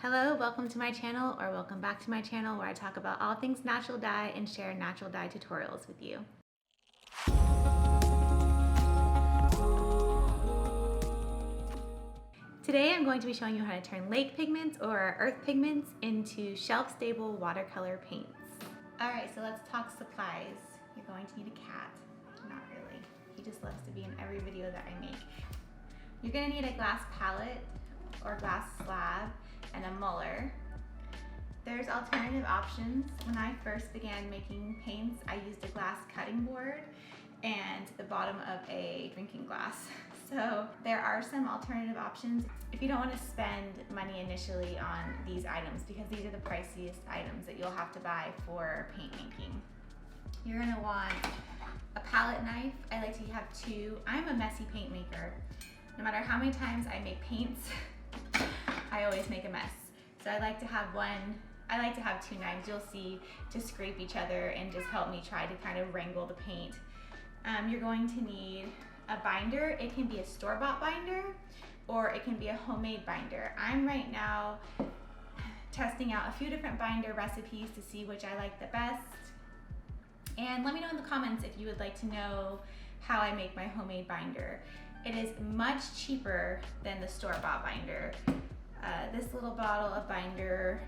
Hello, welcome to my channel, or welcome back to my channel, where I talk about all things natural dye and share natural dye tutorials with you. Today I'm going to be showing you how to turn lake pigments or earth pigments into shelf-stable watercolor paints. Alright, so let's talk supplies. You're going to need a cat. Not really. He just loves to be in every video that I make. You're going to need a glass palette or glass slab and a muller. There's alternative options. When I first began making paints, I used a glass cutting board and the bottom of a drinking glass. So there are some alternative options if you don't want to spend money initially on these items, because these are the priciest items that you'll have to buy for paint making. You're going to want a palette knife. I like to have two. I'm a messy paint maker. No matter how many times I make paints, I always make a mess. So I like to have two knives, you'll see, to scrape each other and just help me try to kind of wrangle the paint. You're going to need a binder. It can be a store-bought binder or it can be a homemade binder. I'm right now testing out a few different binder recipes to see which I like the best. And let me know in the comments if you would like to know how I make my homemade binder. It is much cheaper than the store-bought binder. This little bottle of binder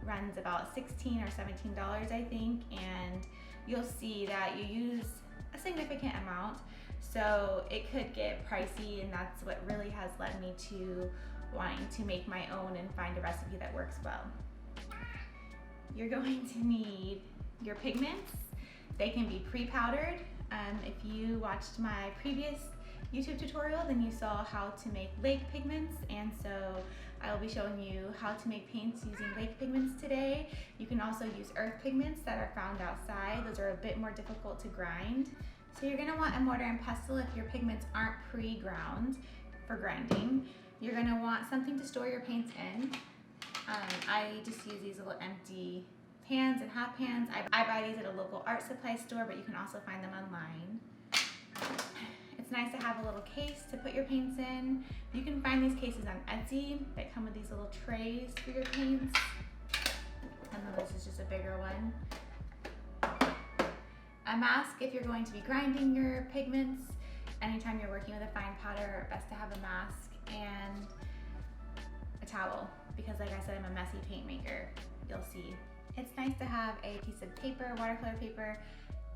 runs about $16 or $17, I think, and you'll see that you use a significant amount, so it could get pricey, and that's what really has led me to wanting to make my own and find a recipe that works well. You're going to need your pigments. They can be pre-powdered. If you watched my previous YouTube tutorial, then you saw how to make lake pigments, and so I will be showing you how to make paints using lake pigments today. You can also use earth pigments that are found outside. Those are a bit more difficult to grind. So you're going to want a mortar and pestle if your pigments aren't pre-ground for grinding. You're going to want something to store your paints in. I just use these little empty pans and half pans. I buy these at a local art supply store, but you can also find them online. It's nice to have a little case to put your paints in. You can find these cases on Etsy that come with these little trays for your paints. And then this is just a bigger one. A mask if you're going to be grinding your pigments. Anytime you're working with a fine powder, best to have a mask, and a towel, because like I said, I'm a messy paint maker, you'll see. It's nice to have a piece of paper, watercolor paper,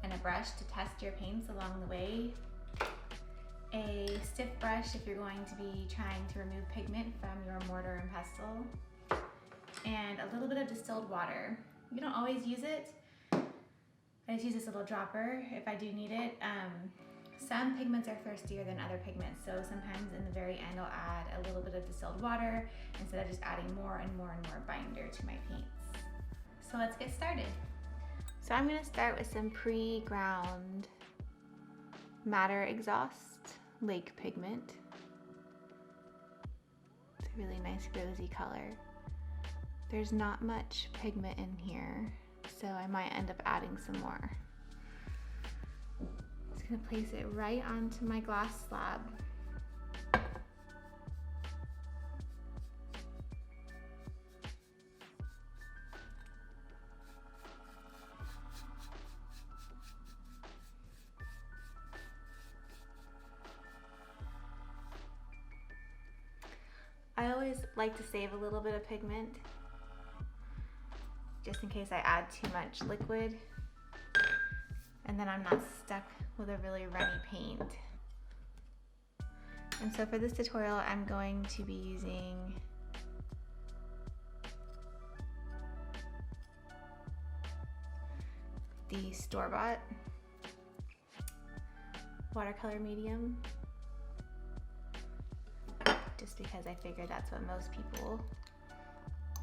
and a brush to test your paints along the way. A stiff brush if you're going to be trying to remove pigment from your mortar and pestle, and a little bit of distilled water. You don't always use it. I just use this little dropper if I do need it. Some pigments are thirstier than other pigments, so sometimes in the very end I'll add a little bit of distilled water instead of just adding more and more and more binder to my paints. So let's get started. So I'm going to start with some pre-ground madder exhaust lake pigment. It's a really nice rosy color. There's not much pigment in here, so I might end up adding some more. Just gonna place it right onto my glass slab. I always like to save a little bit of pigment, just in case I add too much liquid, and then I'm not stuck with a really runny paint. And so for this tutorial, I'm going to be using the store-bought watercolor medium, just because I figured that's what most people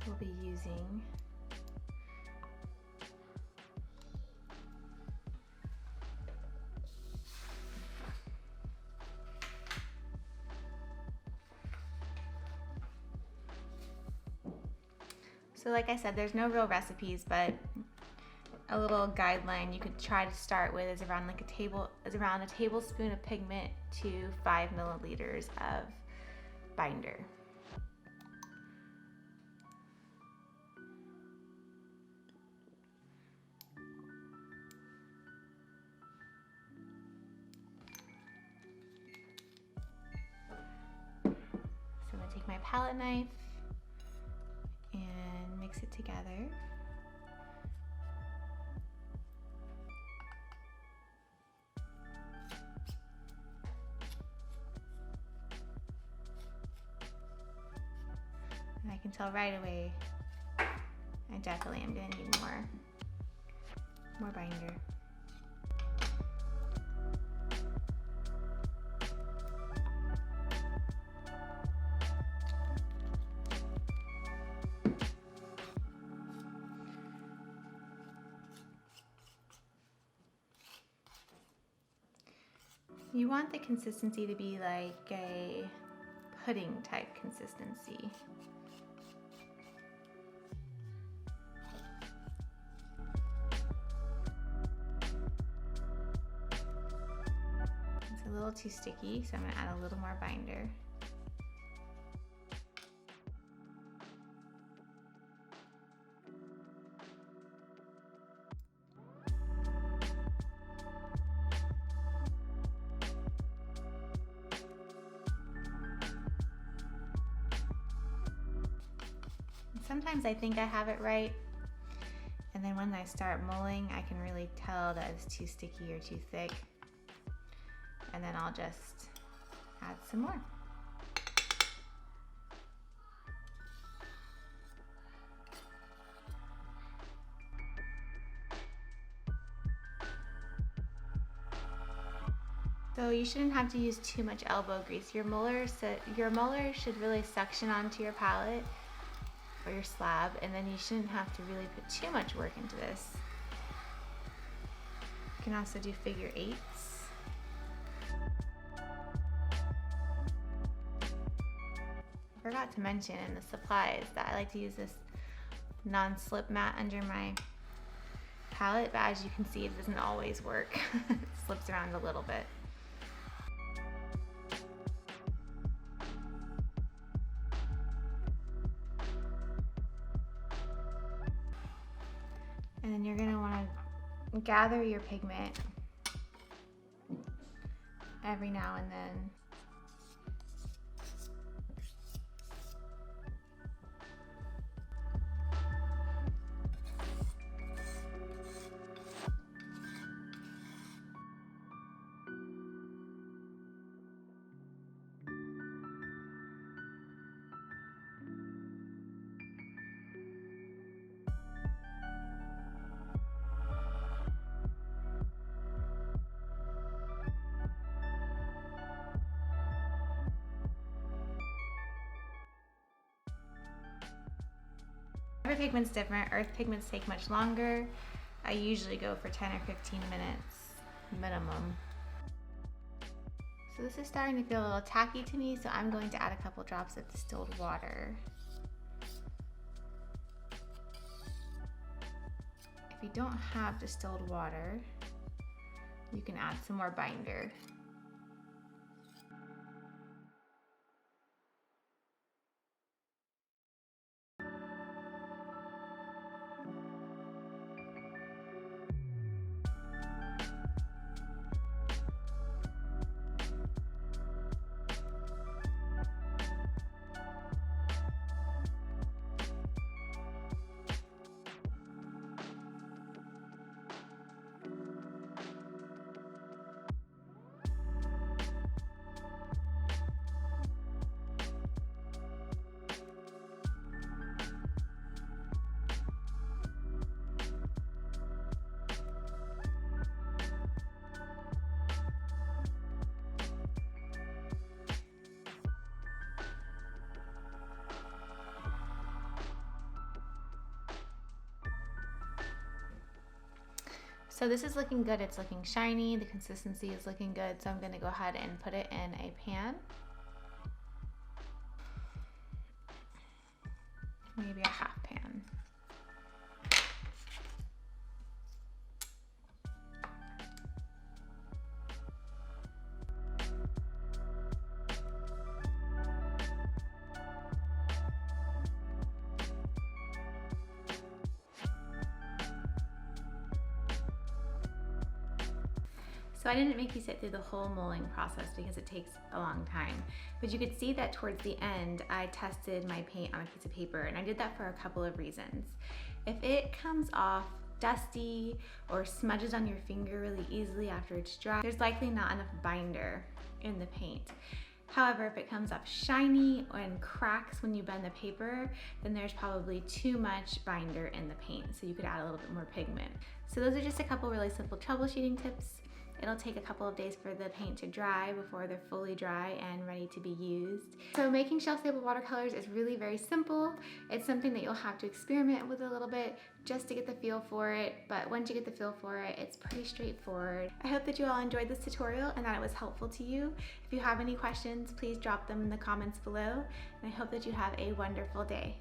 will be using. So like I said, there's no real recipes, but a little guideline you could try to start with is around a tablespoon of pigment to 5 milliliters of binder. palette knife and mix it together. And I can tell right away I definitely am going to need more binder. You want the consistency to be like a pudding type consistency. It's a little too sticky, so I'm going to add a little more binder. Sometimes I think I have it right, and then when I start mulling, I can really tell that it's too sticky or too thick, and then I'll just add some more. So you shouldn't have to use too much elbow grease. Your muller should really suction onto your palette or your slab, and then you shouldn't have to really put too much work into this. You can also do figure eights. I forgot to mention in the supplies that I like to use this non-slip mat under my palette, but as you can see, it doesn't always work. It slips around a little bit. And then you're going to want to gather your pigment every now and then. Every pigment's different. Earth pigments take much longer. I usually go for 10 or 15 minutes minimum. So this is starting to feel a little tacky to me, so I'm going to add a couple drops of distilled water. If you don't have distilled water, you can add some more binder. So this is looking good, it's looking shiny, the consistency is looking good, so I'm going to go ahead and put it in a pan. Maybe a half pan. So I didn't make you sit through the whole molding process because it takes a long time. But you could see that towards the end, I tested my paint on a piece of paper, and I did that for a couple of reasons. If it comes off dusty or smudges on your finger really easily after it's dry, there's likely not enough binder in the paint. However, if it comes up shiny and cracks when you bend the paper, then there's probably too much binder in the paint, so you could add a little bit more pigment. So those are just a couple really simple troubleshooting tips. It'll take a couple of days for the paint to dry before they're fully dry and ready to be used. So making shelf-stable watercolors is really very simple. It's something that you'll have to experiment with a little bit just to get the feel for it, but once you get the feel for it, it's pretty straightforward. I hope that you all enjoyed this tutorial and that it was helpful to you. If you have any questions, please drop them in the comments below, and I hope that you have a wonderful day.